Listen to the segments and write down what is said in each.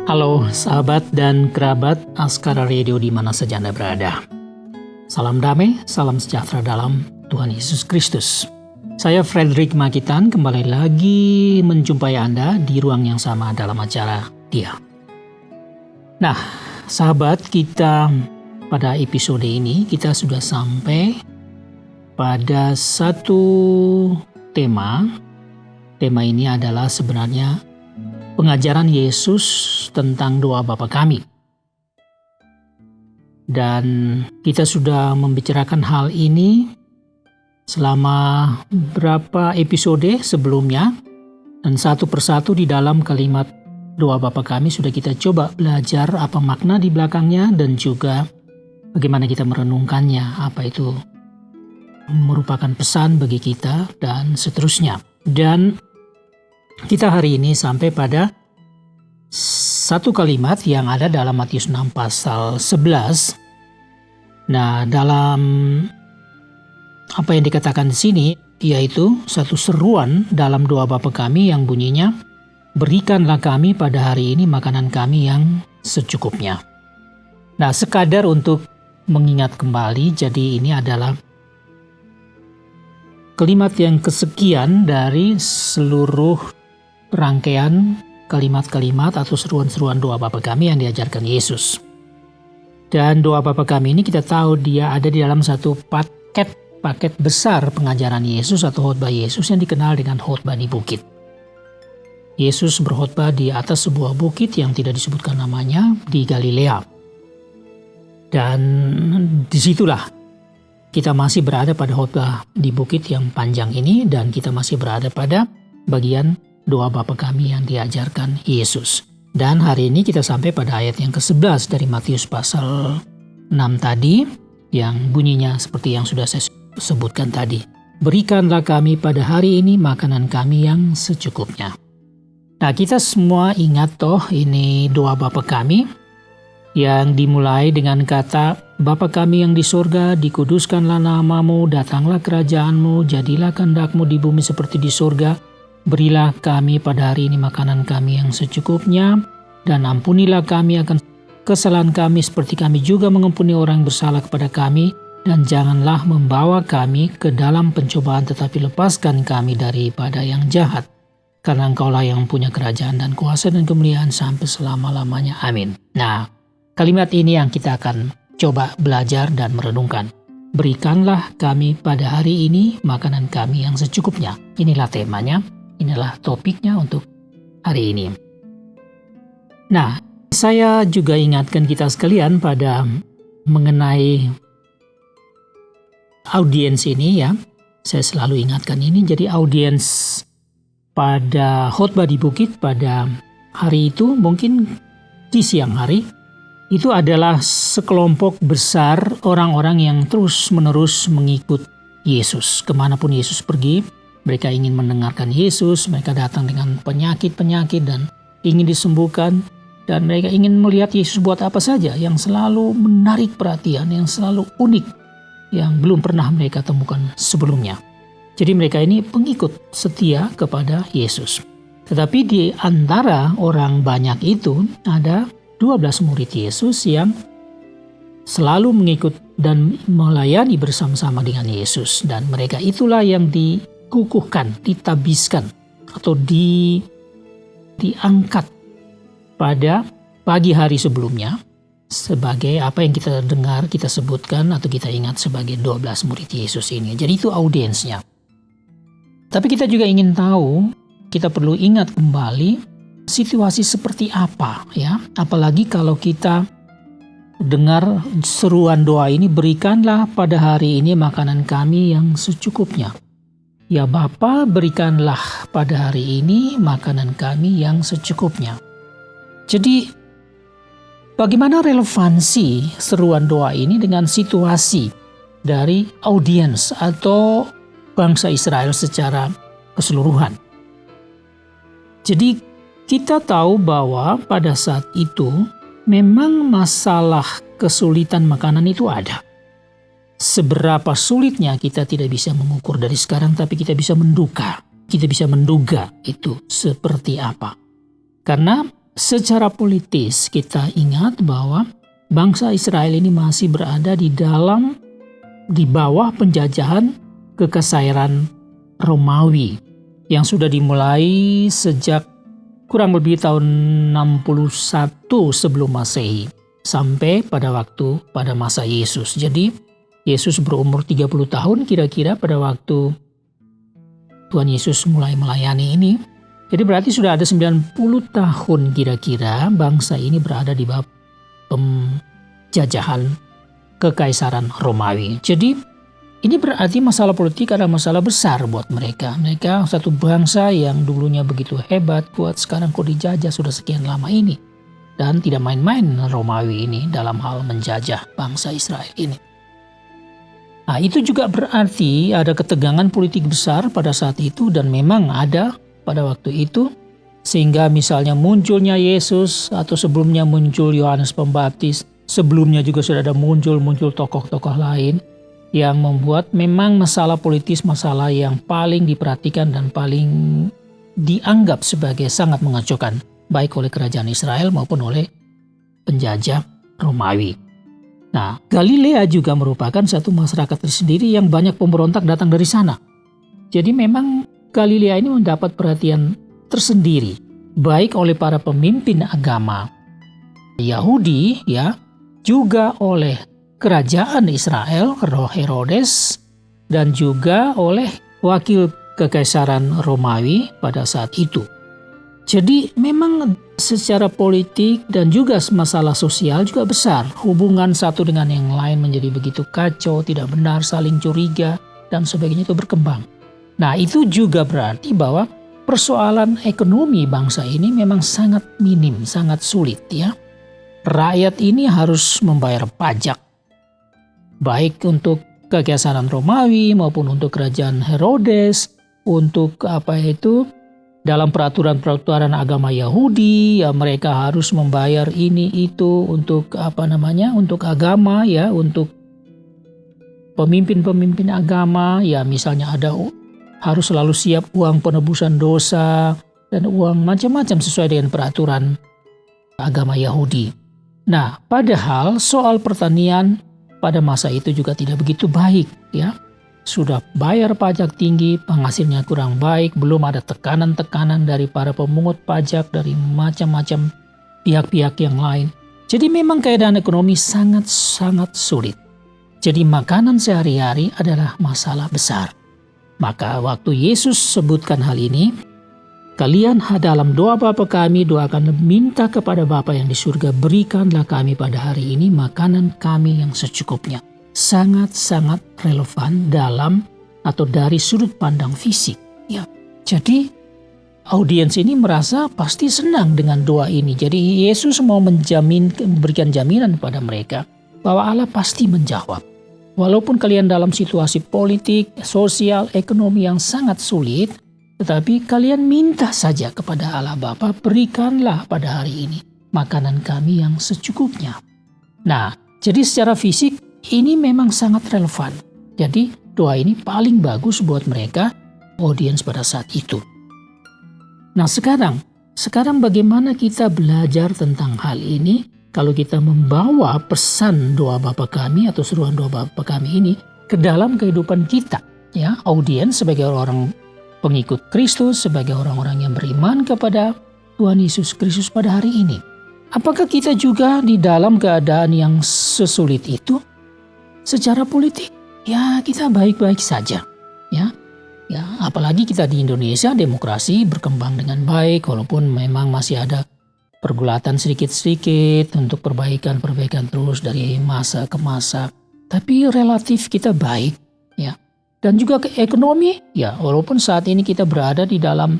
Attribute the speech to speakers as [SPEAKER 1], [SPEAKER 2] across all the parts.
[SPEAKER 1] Halo sahabat dan kerabat Askara Radio di mana saja Anda berada. Salam damai, salam sejahtera dalam Tuhan Yesus Kristus. Saya Frederick Makitan kembali lagi menjumpai Anda di ruang yang sama dalam acara Dia. Nah, sahabat, kita pada episode ini kita sudah sampai pada satu tema. Tema ini adalah sebenarnya pengajaran Yesus tentang doa Bapa kami. Dan kita sudah membicarakan hal ini selama beberapa episode sebelumnya. Dan satu persatu di dalam kalimat doa Bapa kami sudah kita coba belajar apa makna di belakangnya dan juga bagaimana kita merenungkannya, apa itu merupakan pesan bagi kita dan seterusnya. Dan kita hari ini sampai pada satu kalimat yang ada dalam Matius 6 pasal 11. Nah, dalam apa yang dikatakan di sini yaitu satu seruan dalam doa Bapa kami yang bunyinya, "Berikanlah kami pada hari ini makanan kami yang secukupnya." Nah, sekadar untuk mengingat kembali, jadi ini adalah kalimat yang kesekian dari seluruh rangkaian kalimat-kalimat atau seruan-seruan doa Bapa kami yang diajarkan Yesus. Dan doa Bapa kami ini kita tahu dia ada di dalam satu paket besar pengajaran Yesus atau khotbah Yesus yang dikenal dengan khotbah di bukit. Yesus berkhotbah di atas sebuah bukit yang tidak disebutkan namanya di Galilea. Dan disitulah kita masih berada pada khotbah di bukit yang panjang ini dan kita masih berada pada bagian doa Bapa kami yang diajarkan Yesus. Dan hari ini kita sampai pada ayat yang ke-11 dari Matius pasal 6 tadi yang bunyinya seperti yang sudah saya sebutkan tadi. "Berikanlah kami pada hari ini makanan kami yang secukupnya." Nah, kita semua ingat toh ini doa Bapa kami yang dimulai dengan kata, "Bapa kami yang di sorga, dikuduskanlah namamu, datanglah kerajaanmu, jadilah kehendakmu di bumi seperti di sorga. Berilah kami pada hari ini makanan kami yang secukupnya, dan ampunilah kami akan kesalahan kami seperti kami juga mengampuni orang yang bersalah kepada kami. Dan janganlah membawa kami ke dalam pencobaan, tetapi lepaskan kami daripada yang jahat. Karena Engkaulah yang punya kerajaan dan kuasa dan kemuliaan sampai selama-lamanya. Amin." Nah, kalimat ini yang kita akan coba belajar dan merenungkan. Berikanlah kami pada hari ini makanan kami yang secukupnya. Inilah temanya. Inilah topiknya untuk hari ini. Nah, saya juga ingatkan kita sekalian pada mengenai audiens ini ya. Saya selalu ingatkan ini. Jadi audiens pada khotbah di bukit pada hari itu mungkin di siang hari itu adalah sekelompok besar orang-orang yang terus-menerus mengikut Yesus. Kemanapun Yesus pergi, mereka ingin mendengarkan Yesus, mereka datang dengan penyakit-penyakit dan ingin disembuhkan. Dan mereka ingin melihat Yesus buat apa saja yang selalu menarik perhatian, yang selalu unik, yang belum pernah mereka temukan sebelumnya. Jadi mereka ini pengikut setia kepada Yesus. Tetapi di antara orang banyak itu ada 12 murid Yesus yang selalu mengikut dan melayani bersama-sama dengan Yesus. Dan mereka itulah yang dikukuhkan, ditabiskan atau diangkat pada pagi hari sebelumnya sebagai apa yang kita dengar, kita sebutkan atau kita ingat sebagai 12 murid Yesus ini. Jadi itu audiensnya. Tapi kita juga ingin tahu, kita perlu ingat kembali situasi seperti apa ya. Apalagi kalau kita dengar seruan doa ini, "Berikanlah pada hari ini makanan kami yang secukupnya." Ya Bapa, berikanlah pada hari ini makanan kami yang secukupnya. Jadi bagaimana relevansi seruan doa ini dengan situasi dari audiens atau bangsa Israel secara keseluruhan? Jadi kita tahu bahwa pada saat itu memang masalah kesulitan makanan itu ada. Seberapa sulitnya kita tidak bisa mengukur dari sekarang, tapi kita bisa menduga. Kita bisa menduga itu seperti apa. Karena secara politis kita ingat bahwa bangsa Israel ini masih berada di bawah penjajahan kekaisaran Romawi yang sudah dimulai sejak kurang lebih tahun 61 sebelum Masehi sampai pada masa Yesus. Jadi Yesus berumur 30 tahun kira-kira pada waktu Tuhan Yesus mulai melayani ini. Jadi berarti sudah ada 90 tahun kira-kira bangsa ini berada di bawah penjajahan kekaisaran Romawi. Jadi ini berarti masalah politik adalah masalah besar buat mereka. Mereka satu bangsa yang dulunya begitu hebat, kuat, sekarang kok dijajah sudah sekian lama ini. Dan tidak main-main Romawi ini dalam hal menjajah bangsa Israel ini. Nah, itu juga berarti ada ketegangan politik besar pada saat itu dan memang ada pada waktu itu. Sehingga misalnya munculnya Yesus atau sebelumnya muncul Yohanes Pembaptis. Sebelumnya juga sudah ada muncul tokoh-tokoh lain yang membuat memang masalah politis masalah yang paling diperhatikan dan paling dianggap sebagai sangat mengacaukan baik oleh kerajaan Israel maupun oleh penjajah Romawi. Nah, Galilea juga merupakan satu masyarakat tersendiri yang banyak pemberontak datang dari sana. Jadi memang Galilea ini mendapat perhatian tersendiri baik oleh para pemimpin agama Yahudi juga oleh kerajaan Israel, Herodes, dan juga oleh wakil kekaisaran Romawi pada saat itu. Jadi memang secara politik dan juga masalah sosial juga besar. Hubungan satu dengan yang lain menjadi begitu kacau, tidak benar, saling curiga, dan sebagainya itu berkembang. Nah, itu juga berarti bahwa persoalan ekonomi bangsa ini memang sangat minim, sangat sulit ya. Rakyat ini harus membayar pajak, baik untuk kekaisaran Romawi maupun untuk kerajaan Herodes, untuk dalam peraturan agama Yahudi, ya mereka harus membayar ini itu untuk untuk agama ya, untuk pemimpin-pemimpin agama ya, misalnya harus selalu siap uang penebusan dosa dan uang macam-macam sesuai dengan peraturan agama Yahudi. Nah, padahal soal pertanian pada masa itu juga tidak begitu baik ya. Sudah bayar pajak tinggi, penghasilnya kurang baik, belum ada tekanan-tekanan dari para pemungut pajak dari macam-macam pihak-pihak yang lain. Jadi memang keadaan ekonomi sangat-sangat sulit. Jadi makanan sehari-hari adalah masalah besar. Maka waktu Yesus sebutkan hal ini, kalian dalam doa Bapa kami doakan minta kepada Bapa yang di surga, berikanlah kami pada hari ini makanan kami yang secukupnya. Sangat-sangat relevan dari sudut pandang fisik. Ya. Jadi audiens ini merasa pasti senang dengan doa ini. Jadi Yesus mau memberikan jaminan kepada mereka bahwa Allah pasti menjawab. Walaupun kalian dalam situasi politik, sosial, ekonomi yang sangat sulit, tetapi kalian minta saja kepada Allah Bapa, berikanlah pada hari ini makanan kami yang secukupnya. Nah, jadi secara fisik ini memang sangat relevan. Jadi doa ini paling bagus buat mereka, audiens pada saat itu. Nah sekarang bagaimana kita belajar tentang hal ini kalau kita membawa pesan doa Bapa kami atau seruan doa Bapa kami ini ke dalam kehidupan kita, ya, audiens sebagai orang pengikut Kristus, sebagai orang-orang yang beriman kepada Tuhan Yesus Kristus pada hari ini. Apakah kita juga di dalam keadaan yang sesulit itu? Secara politik, ya kita baik-baik saja. Ya, apalagi kita di Indonesia, demokrasi berkembang dengan baik, walaupun memang masih ada pergulatan sedikit-sedikit untuk perbaikan terus dari masa ke masa. Tapi relatif kita baik, ya. Dan juga ke ekonomi, ya walaupun saat ini kita berada di dalam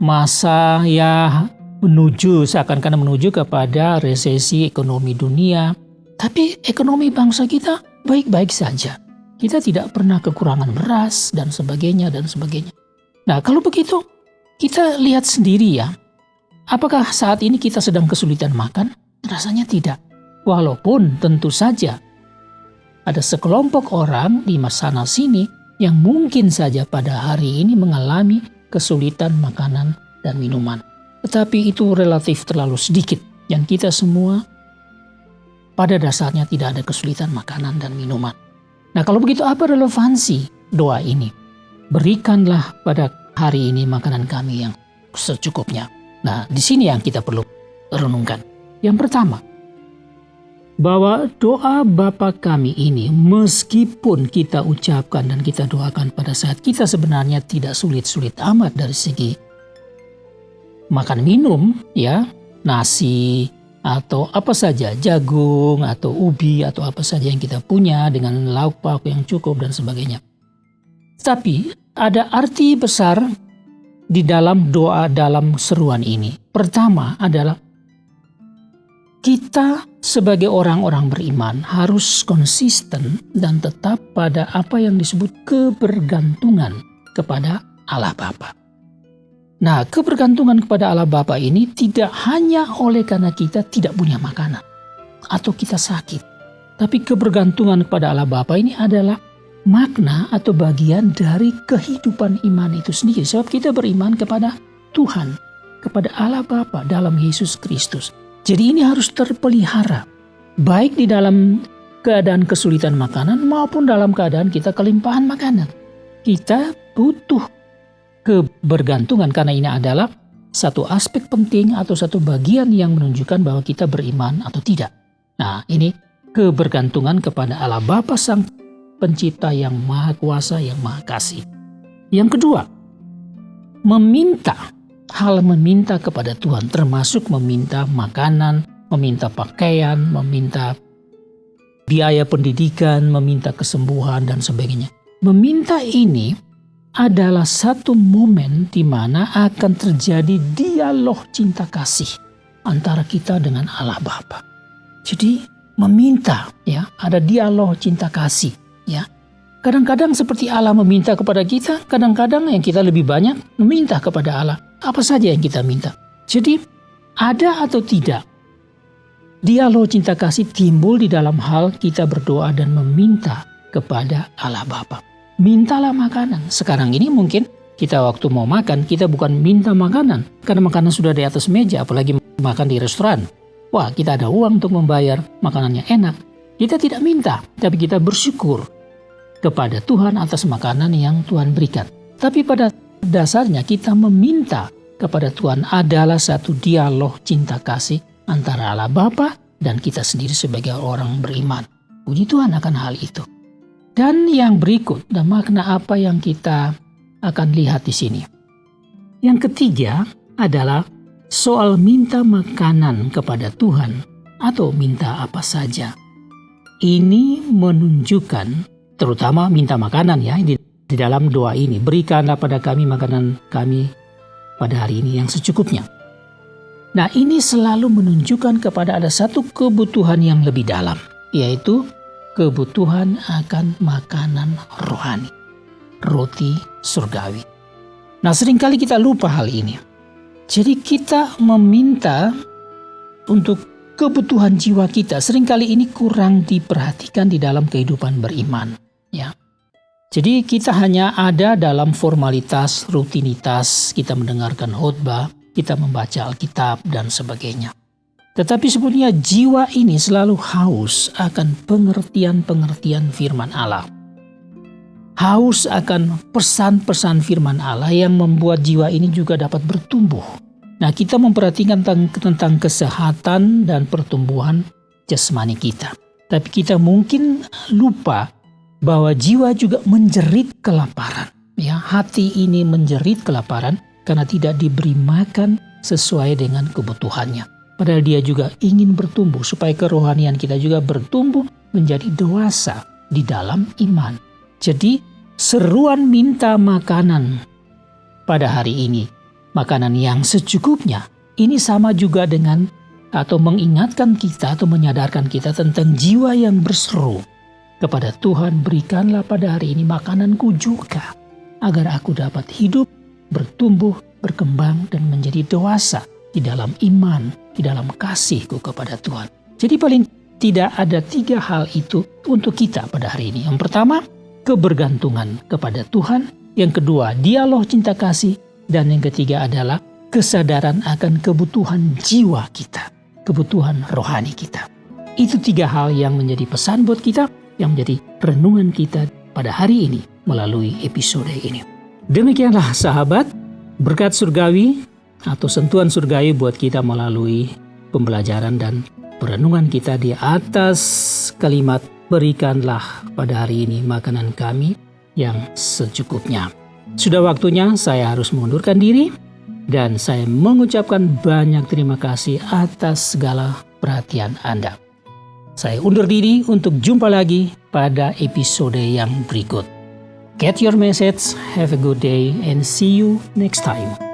[SPEAKER 1] masa seakan-akan menuju kepada resesi ekonomi dunia, tapi ekonomi bangsa kita baik-baik saja. Kita tidak pernah kekurangan beras dan sebagainya. Nah, kalau begitu kita lihat sendiri ya, apakah saat ini kita sedang kesulitan makan? Rasanya tidak. Walaupun tentu saja ada sekelompok orang di sana sini yang mungkin saja pada hari ini mengalami kesulitan makanan dan minuman. tetapi itu relatif terlalu sedikit. Dan kita semua pada dasarnya tidak ada kesulitan makanan dan minuman. Nah, kalau begitu apa relevansi doa ini? Berikanlah pada hari ini makanan kami yang secukupnya. Nah, di sini yang kita perlu renungkan. Yang pertama, bahwa doa Bapa kami ini meskipun kita ucapkan dan kita doakan pada saat kita sebenarnya tidak sulit-sulit amat dari segi makan minum, ya, nasi atau apa saja, jagung atau ubi atau apa saja yang kita punya dengan lauk pauk yang cukup dan sebagainya. Tapi ada arti besar di dalam doa dalam seruan ini. Pertama adalah kita sebagai orang-orang beriman harus konsisten dan tetap pada apa yang disebut kebergantungan kepada Allah Bapa. Nah, kebergantungan kepada Allah Bapa ini tidak hanya oleh karena kita tidak punya makanan atau kita sakit. Tapi kebergantungan kepada Allah Bapa ini adalah makna atau bagian dari kehidupan iman itu sendiri. Sebab kita beriman kepada Tuhan, kepada Allah Bapa dalam Yesus Kristus. Jadi ini harus terpelihara, baik di dalam keadaan kesulitan makanan maupun dalam keadaan kita kelimpahan makanan. Kita butuh kebergantungan karena ini adalah satu aspek penting atau satu bagian yang menunjukkan bahwa kita beriman atau tidak. Nah, ini kebergantungan kepada Allah Bapa Sang Pencipta yang Maha Kuasa, yang Maha Kasih. Yang kedua, meminta kepada Tuhan, termasuk meminta makanan, meminta pakaian, meminta biaya pendidikan, meminta kesembuhan dan sebagainya. Meminta ini adalah satu momen di mana akan terjadi dialog cinta kasih antara kita dengan Allah Bapa. Jadi meminta, ya, ada dialog cinta kasih, ya. Kadang-kadang seperti Allah meminta kepada kita, kadang-kadang yang kita lebih banyak meminta kepada Allah. Apa saja yang kita minta. Jadi ada atau tidak, dialog cinta kasih timbul di dalam hal kita berdoa dan meminta kepada Allah Bapa. Mintalah makanan. Sekarang ini mungkin kita waktu mau makan, kita bukan minta makanan. Karena makanan sudah di atas meja, apalagi makan di restoran. Wah, kita ada uang untuk membayar, makanannya enak. Kita tidak minta, tapi kita bersyukur kepada Tuhan atas makanan yang Tuhan berikan. Tapi pada dasarnya kita meminta kepada Tuhan adalah satu dialog cinta kasih antara Allah Bapa dan kita sendiri sebagai orang beriman. Puji Tuhan akan hal itu. Dan yang berikut, dan makna apa yang kita akan lihat di sini. Yang ketiga adalah soal minta makanan kepada Tuhan atau minta apa saja. Ini menunjukkan, terutama minta makanan ya, di dalam doa ini. Berikanlah pada kami makanan kami pada hari ini yang secukupnya. Nah, ini selalu menunjukkan kepada ada satu kebutuhan yang lebih dalam, yaitu kebutuhan akan makanan rohani, roti surgawi. Nah, seringkali kita lupa hal ini. Jadi kita meminta untuk kebutuhan jiwa kita. Seringkali ini kurang diperhatikan di dalam kehidupan beriman. Ya. Jadi kita hanya ada dalam formalitas, rutinitas, kita mendengarkan khotbah, kita membaca Alkitab dan sebagainya. Tetapi sebenarnya jiwa ini selalu haus akan pengertian-pengertian firman Allah. Haus akan pesan-pesan firman Allah yang membuat jiwa ini juga dapat bertumbuh. Nah, kita memperhatikan tentang kesehatan dan pertumbuhan jasmani kita. Tapi kita mungkin lupa bahwa jiwa juga menjerit kelaparan. Ya, hati ini menjerit kelaparan karena tidak diberi makan sesuai dengan kebutuhannya. Padahal dia juga ingin bertumbuh supaya kerohanian kita juga bertumbuh menjadi dewasa di dalam iman. Jadi seruan minta makanan pada hari ini, makanan yang secukupnya, ini sama juga dengan atau mengingatkan kita atau menyadarkan kita tentang jiwa yang berseru kepada Tuhan, berikanlah pada hari ini makananku juga, agar aku dapat hidup, bertumbuh, berkembang dan menjadi dewasa di dalam iman, di dalam kasihku kepada Tuhan. Jadi paling tidak ada 3 hal itu untuk kita pada hari ini. Yang pertama, kebergantungan kepada Tuhan. Yang kedua, dialog cinta kasih. Dan yang ketiga adalah kesadaran akan kebutuhan jiwa kita, kebutuhan rohani kita. Itu 3 hal yang menjadi pesan buat kita, yang menjadi renungan kita pada hari ini melalui episode ini. Demikianlah sahabat, berkat surgawi atau sentuhan surgawi buat kita melalui pembelajaran dan perenungan kita di atas kalimat berikanlah pada hari ini makanan kami yang secukupnya. Sudah waktunya saya harus mengundurkan diri dan saya mengucapkan banyak terima kasih atas segala perhatian Anda. Saya undur diri untuk jumpa lagi pada episode yang berikut. Get your message, have a good day, and see you next time.